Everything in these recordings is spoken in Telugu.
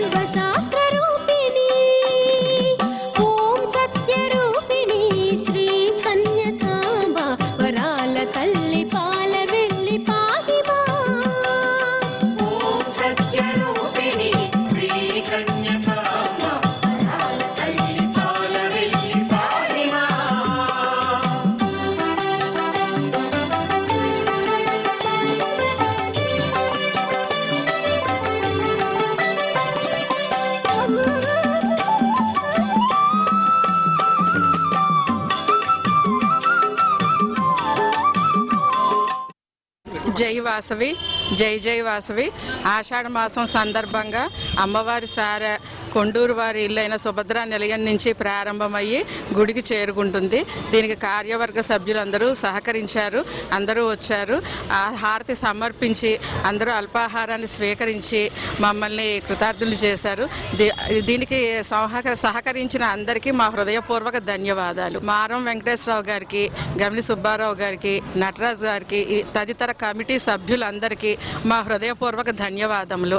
సర్వశాస్త్రరూపిణి ఓం సత్యరూపిణి శ్రీ కన్యకాంబ వరాల తల్లి పాల వెళ్ళి పాహిమా ఓం సత్యరూపిణి శ్రీ కన్యకాంబ వరాల తల్లి పాల వెళ్ళి పాహిమా. జై వాసవి, జై జై వాసవి. ఆషాఢ మాసం సందర్భంగా అమ్మవారి సార కొండూరు వారి ఇల్లైన సుభద్రా నిలయం నుంచి ప్రారంభమయ్యి గుడికి చేరుకుంటుంది. దీనికి కార్యవర్గ సభ్యులందరూ సహకరించారు, అందరూ వచ్చారు. ఆ హారతి సమర్పించి అందరూ అల్పాహారాన్ని స్వీకరించి మమ్మల్ని కృతార్థులు చేశారు. దీనికి సహకరించిన అందరికీ మా హృదయపూర్వక ధన్యవాదాలు. మారం వెంకటేశ్వరరావు గారికి, గమిని సుబ్బారావు గారికి, నటరాజ్ గారికి, తదితర కమిటీ సభ్యులందరికీ మా హృదయపూర్వక ధన్యవాదములు.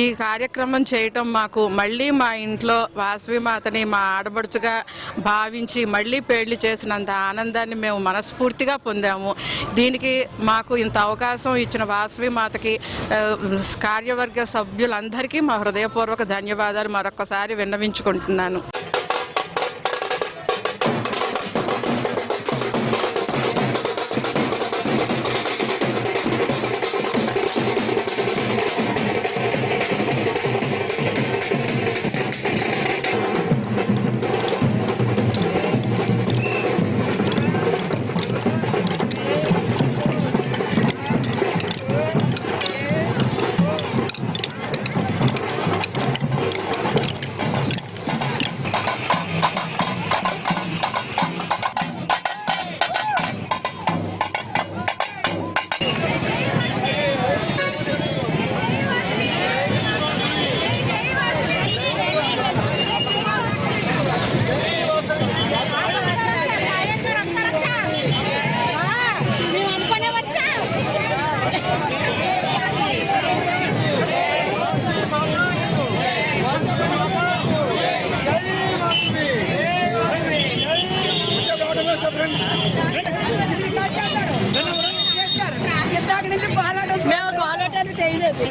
ఈ కార్యక్రమం చేయటం మాకు మళ్ళీ మా ఇంట్లో వాసవి మాతని మా ఆడబడుచుగా భావించి మళ్ళీ పెళ్లి చేసినంత ఆనందాన్ని మేము మనస్ఫూర్తిగా పొందాము. దీనికి మాకు ఇంత అవకాశం ఇచ్చిన వాసవి మాతకి కార్యవర్గ సభ్యులందరికీ మా హృదయపూర్వక ధన్యవాదాలు మరొకసారి విన్నవించుకుంటున్నాను. పోరాటాలు చేయలేదు.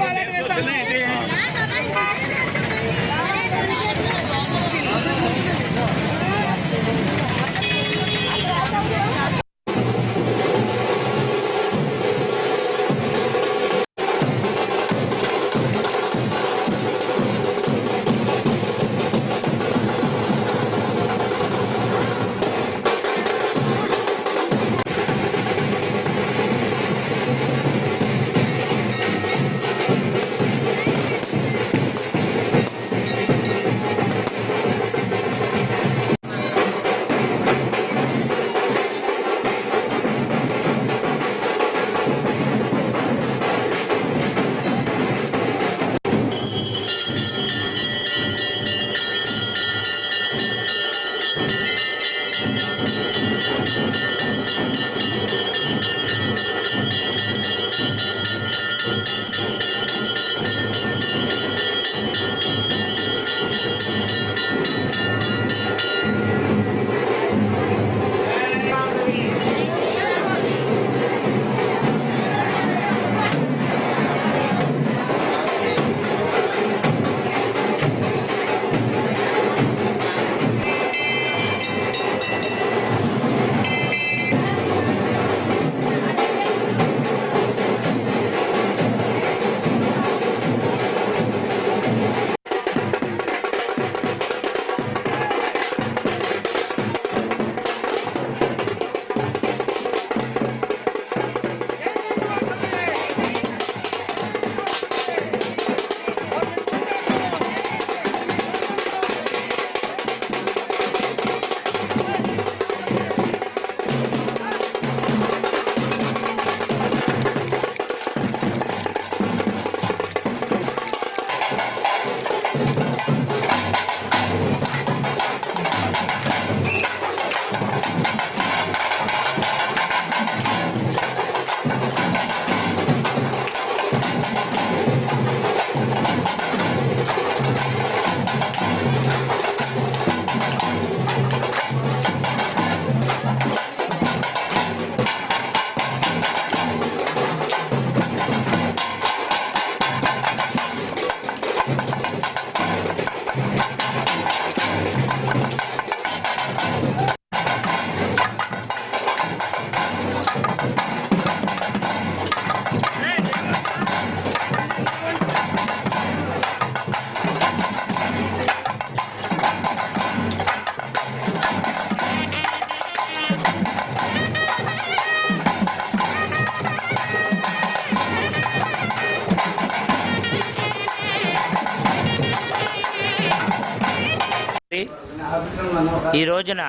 ఈ రోజున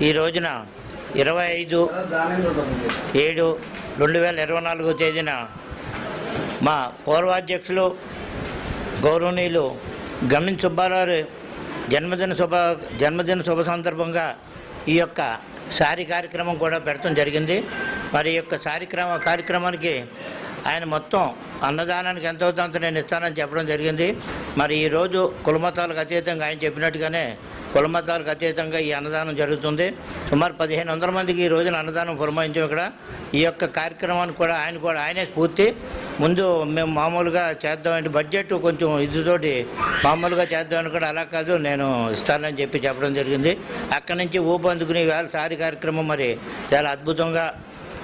25/7/2024 తేదీన మా పూర్వాధ్యక్షులు గౌరవనీయులు గమ్మిన సుబ్బారావు జన్మదిన శుభ సందర్భంగా ఈ యొక్క సారీ కార్యక్రమం కూడా పెట్టడం జరిగింది. మరి ఈ యొక్క కార్యక్రమానికి ఆయన మొత్తం అన్నదానానికి ఎంత అవుతుందో అంత నేను ఇస్తానని చెప్పడం జరిగింది. మరి ఈరోజు కులమతాలకు అతీతంగా ఆయన చెప్పినట్టుగానే కులమతాలకు అతీతంగా ఈ అన్నదానం జరుగుతుంది. సుమారు 1500 మందికి ఈ రోజున అన్నదానం పురమాయించాం. ఇక్కడ ఈ యొక్క కార్యక్రమానికి కూడా ఆయనే స్ఫూర్తి. ముందు మేము మామూలుగా చేద్దామంటే బడ్జెట్ కొంచెం ఇదితోటి మామూలుగా చేద్దామని కూడా అలా కాదు నేను ఇస్తానని చెప్పడం జరిగింది. అక్కడి నుంచి ఊపందుకుని వేళ సారి కార్యక్రమం మరి చాలా అద్భుతంగా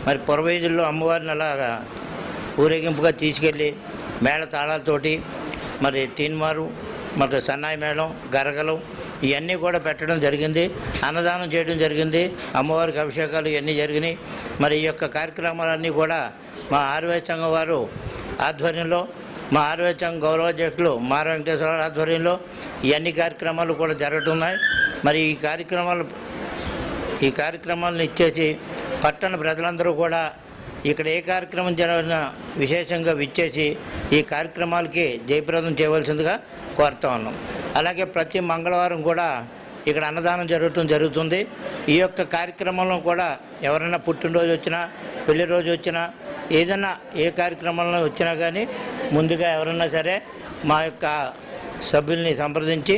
మరి పురవీధుల్లో అమ్మవారిని అలాగా ఊరేగింపుగా తీసుకెళ్ళి మేళ తాళాలతోటి మరి తీన్మారు మరి సన్నాయి మేళం గరగలు ఇవన్నీ కూడా పెట్టడం జరిగింది. అన్నదానం చేయడం జరిగింది. అమ్మవారికి అభిషేకాలు ఇవన్నీ జరిగినాయి. మరి ఈ యొక్క కార్యక్రమాలన్నీ కూడా మా ఆర్వై సంఘం వారు ఆధ్వర్యంలో మా ఆర్వై సంఘం గౌరవాధ్యక్షులు మార వెంకటేశ్వర ఆధ్వర్యంలో ఇవన్నీ కార్యక్రమాలు కూడా జరుగుతున్నాయి. మరి ఈ కార్యక్రమాలను ఇచ్చేసి పట్టణ ప్రజలందరూ కూడా ఇక్కడ ఏ కార్యక్రమం జరిగినా విశేషంగా విచ్చేసి ఈ కార్యక్రమాలకి జయప్రదం చేయవలసిందిగా కోరుతా ఉన్నాం. అలాగే ప్రతి మంగళవారం కూడా ఇక్కడ అన్నదానం జరుగుతుంది. ఈ యొక్క కార్యక్రమంలో కూడా ఎవరైనా పుట్టినరోజు వచ్చినా పెళ్లి రోజు వచ్చినా ఏదైనా ఏ కార్యక్రమంలో వచ్చినా కానీ ముందుగా ఎవరైనా సరే మా యొక్క సభ్యుల్ని సంప్రదించి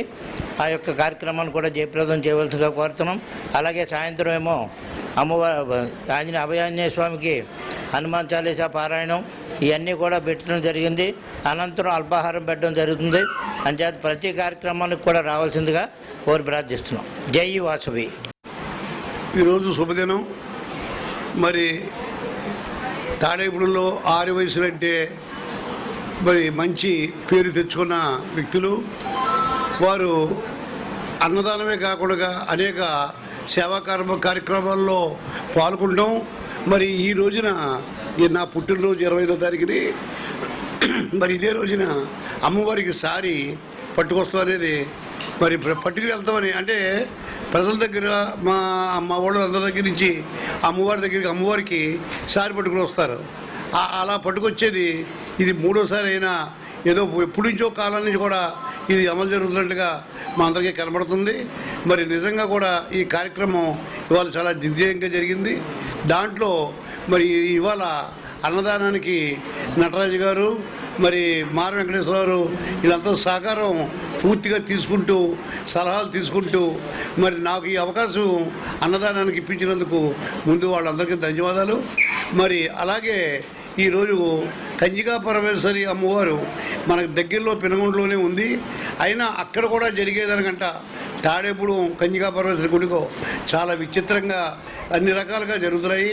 ఆ యొక్క కార్యక్రమాన్ని కూడా జయప్రదం చేయవలసిందిగా కోరుతున్నాం. అలాగే సాయంత్రం ఏమో అమ్మవారి అభయాంజనేయ స్వామికి హనుమాన్ చాలీసా పారాయణం ఇవన్నీ కూడా పెట్టడం జరిగింది. అనంతరం అల్పాహారం పెట్టడం జరుగుతుంది. అంచేత ప్రతి కార్యక్రమానికి కూడా రావాల్సిందిగా కోరి ప్రార్థిస్తున్నాం. జై వాసవి. ఈరోజు శుభదినం. మరి తాడేపుడులో 6 వయసులంటే మరి మంచి పేరు తెచ్చుకున్న వ్యక్తులు వారు అన్నదానమే కాకుండా అనేక సేవా కార్యక్రమాల్లో పాల్గొనడం. మరి ఈ రోజున నా పుట్టినరోజు 25వ తారీఖుని మరి ఇదే రోజున అమ్మవారికి సారీ పట్టుకొస్తాం అనేది మరి పట్టుకు వెళ్తామని అంటే ప్రజల దగ్గర మా వాళ్ళ అందరి దగ్గర నుంచి అమ్మవారికి సారీ పట్టుకుని వస్తారు. అలా పట్టుకొచ్చేది ఇది 3వసారి అయినా ఏదో ఎప్పటి నుంచో కాలం నుంచి కూడా ఇది అమలు జరుగుతున్నట్టుగా మా అందరికీ కనబడుతుంది. మరి నిజంగా కూడా ఈ కార్యక్రమం ఇవాళ చాలా దిగ్విజయంగా జరిగింది. దాంట్లో మరి ఇవాళ అన్నదానానికి నటరాజు గారు మరి మార వెంకటేశ్వరరావు వీళ్ళంతా సహకారం పూర్తిగా తీసుకుంటూ సలహాలు తీసుకుంటూ మరి నాకు ఈ అవకాశం అన్నదానానికి ఇప్పించినందుకు ముందు వాళ్ళందరికీ ధన్యవాదాలు. మరి అలాగే ఈరోజు కంచికా పరమేశ్వరి అమ్మవారు మనకు దగ్గరలో పెనుగొండలోనే ఉంది. అయినా అక్కడ కూడా జరిగేదానికంట తాడేపుడు కంచికా పరమేశ్వరి గుడికో చాలా విచిత్రంగా అన్ని రకాలుగా జరుగుతున్నాయి.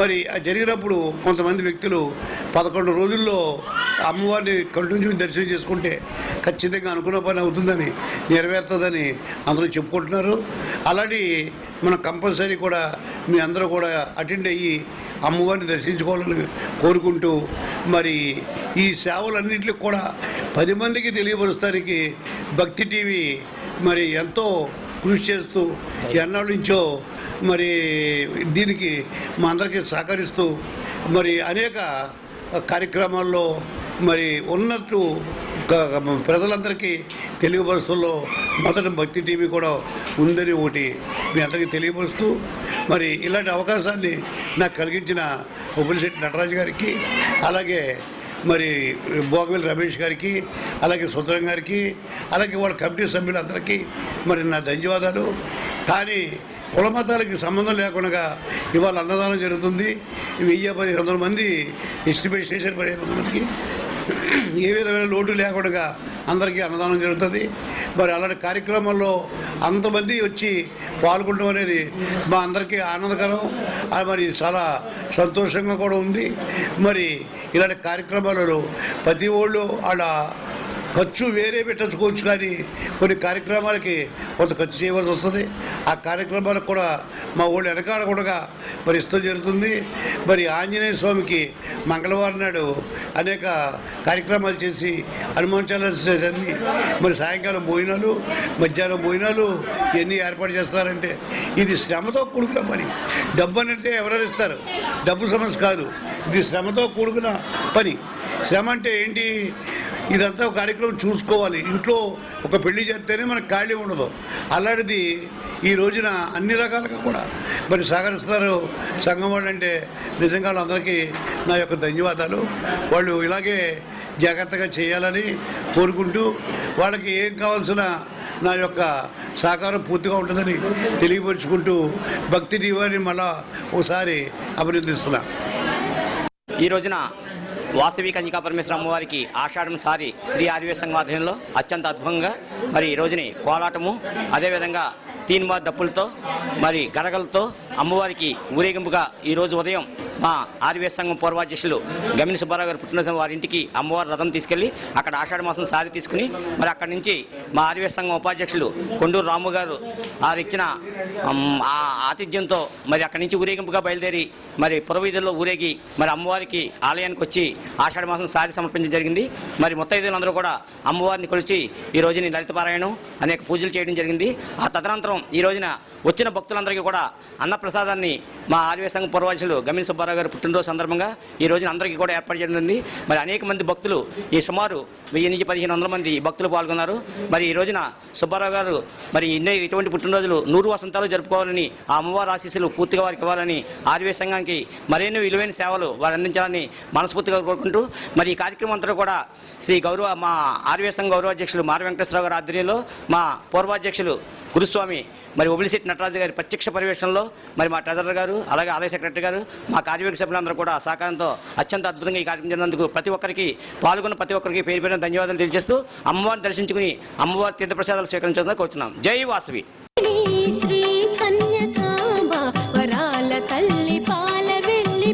మరి జరిగినప్పుడు కొంతమంది వ్యక్తులు 11 రోజుల్లో అమ్మవారిని కంటిన్యూ దర్శనం చేసుకుంటే ఖచ్చితంగా అనుకున్న పని అవుతుందని నెరవేరుతుందని అందరూ చెప్పుకుంటున్నారు. అలాంటి మనం కంపల్సరీ కూడా మీ అందరూ కూడా అటెండ్ అయ్యి అమ్మవారిని దర్శించుకోవాలని కోరుకుంటూ మరి ఈ సేవలన్నింటికి కూడా 10 మందికి తెలియపరుస్తానికి భక్తి టీవీ మరి ఎంతో కృషి చేస్తూ ఎన్నాళ్ళ నుంచో మరి దీనికి మా అందరికీ సహకరిస్తూ మరి అనేక కార్యక్రమాల్లో మరి ఉన్నట్టు ప్రజలందరికీ తెలియపరుస్తుల్లో మొదట భక్తి టీవీ కూడా ఉందని ఒకటి మీ అందరికీ తెలియపరుస్తూ మరి ఇలాంటి అవకాశాన్ని నాకు కలిగించిన ఉప్పలశెట్టి నటరాజు గారికి అలాగే మరి భోగవేల్ రమేష్ గారికి అలాగే సుందరం గారికి అలాగే వాళ్ళ కమిటీ సభ్యులందరికీ మరి నా ధన్యవాదాలు. కానీ కుల మతాలకి సంబంధం లేకుండా ఇవాళ అన్నదానం జరుగుతుంది. 1000-1500 మంది ఎస్టిమేట్ స్టేషన్ 1500 మందికి ఏ విధమైన లోటు లేకుండా అందరికీ అన్నదానం జరుగుతుంది. మరి అలాంటి కార్యక్రమాల్లో అంతమంది వచ్చి పాల్గొనడం అనేది మా అందరికీ ఆనందకరం. మరి చాలా సంతోషంగా కూడా ఉంది. మరి ఇలాంటి కార్యక్రమాలలో ప్రతి వాళ్ళు వాళ్ళ ఖర్చు వేరే పెట్టచ్చుకోవచ్చు, కానీ కొన్ని కార్యక్రమాలకి కొంత ఖర్చు చేయవలసి వస్తుంది. ఆ కార్యక్రమాలకు కూడా మా ఊళ్ళు వెనకాడకుండా మరి ఇస్తూ జరుగుతుంది. మరి ఆంజనేయ స్వామికి మంగళవారం నాడు అనేక కార్యక్రమాలు చేసి హనుమాన్ చాలీసా అన్ని మరి సాయంకాలం భోజనాలు, మధ్యాహ్నం భోజనాలు ఇవన్నీ ఏర్పాటు చేస్తారంటే ఇది శ్రమతో కూడుకున్న పని. డబ్బు అంటే ఎవరైనా ఇస్తారు, డబ్బు సమస్య కాదు, ఇది శ్రమతో కూడుకున్న పని. శ్రమ అంటే ఏంటి? ఇదంతా ఒక కార్యక్రమం చూసుకోవాలి. ఇంట్లో ఒక పెళ్లి చేస్తేనే మనకు ఖాళీ ఉండదు. అలాంటిది ఈ రోజున అన్ని రకాలుగా కూడా మరి సహకరిస్తున్నారు సంఘం వాళ్ళు. అంటే నిజంగా వాళ్ళందరికీ నా యొక్క ధన్యవాదాలు. వాళ్ళు ఇలాగే జాగ్రత్తగా చేయాలని కోరుకుంటూ వాళ్ళకి ఏం కావాల్సిన నా యొక్క సహకారం పూర్తిగా ఉంటుందని తెలియపరుచుకుంటూ భక్తి దీవాన్ని మళ్ళా ఒకసారి అభినందిస్తున్నా. ఈ రోజున వాసవి కన్యకా పరమేశ్వర అమ్మవారికి ఆషాఢం సారి శ్రీ ఆర్యవేద సంఘం ఆధ్వర్యంలో అత్యంత అద్భుతంగా మరి ఈ రోజుని కోలాటము, అదేవిధంగా తీన్మార్ డప్పులతో మరి గరగలతో అమ్మవారికి ఊరేగింపుగా ఈరోజు ఉదయం మా ఆర్యవేద సంఘం పూర్వాధ్యక్షులు గమిని సుబ్బారావు గారు పుట్టినరోజు వారి ఇంటికి అమ్మవారి రథం తీసుకెళ్లి అక్కడ ఆషాఢ మాసం సారి తీసుకుని మరి అక్కడి నుంచి మా ఆర్యవేద సంఘం ఉపాధ్యక్షులు కొండూరు రాము గారు వారు ఇచ్చిన ఆ ఆతిథ్యంతో మరి అక్కడి నుంచి ఊరేగింపుగా బయలుదేరి మరి పురవీధుల్లో ఊరేగి మరి అమ్మవారికి ఆలయానికి వచ్చి ఆషాఢ మాసం సారి సమర్పించడం జరిగింది. మరి ముత్తైదులందరూ కూడా అమ్మవారిని కొలిచి ఈ రోజుని లలిత పారాయణం అనేక పూజలు చేయడం జరిగింది. ఆ తదనంతరం ఈ రోజున వచ్చిన భక్తులందరికీ కూడా అన్నప్రసాదాన్ని మా ఆర్యవేద సంఘం పూర్వాధ్యక్షులు గమిని సుబ్బారావు గారు పుట్టినరోజు సందర్భంగా ఈ రోజున అందరికీ కూడా ఏర్పాటు చేయడం జరిగింది. మరి అనేక మంది భక్తులు, ఈ సుమారు 1000 నుంచి 1500 మంది భక్తులు పాల్గొన్నారు. మరి ఈ రోజున సుబ్బారావు గారు మరి ఇటువంటి పుట్టినరోజులు 100 వసంతాలు జరుపుకోవాలని, ఆ అమ్మవారి ఆశీస్సులు పూర్తిగా వారికి ఇవ్వాలని, ఆర్యవేద సంఘానికి మరిన్ని విలువైన సేవలు వారు అందించాలని మనస్ఫూర్తిగా కోరుకుంటూ మరి ఈ కార్యక్రమం అంతా కూడా మా ఆర్యవేద సంఘం గౌరవాధ్యక్షులు మార వెంకటేశ్వరరావు గారి ఆధ్వర్యంలో మా పూర్వాధ్యక్షులు గురుస్వామి మరి ఒబిలిశెట్టి నటరాజు గారి ప్రత్యక్ష పర్యవేక్షణలో మరి మా ట్రెజరర్ గారు, అలాగే ఆలయ సెక్రటరీ గారు, మా కార్యవర్గ సభ్యులందరూ కూడా సహకారంతో అత్యంత అద్భుతంగా ఈ కార్యక్రమం జరిగినందుకు ప్రతి ఒక్కరికి, పాల్గొన్న ప్రతి ఒక్కరికి పేరు పేరున ధన్యవాదాలు తెలియజేస్తూ అమ్మవారిని దర్శించుకుని అమ్మవారి తీర్థప్రసాదాలు స్వీకరించాలని కోరుతున్నాం. జై వాసవి. శ్రీ కన్యకాంబ వరాల తల్లి పాల వెళ్ళి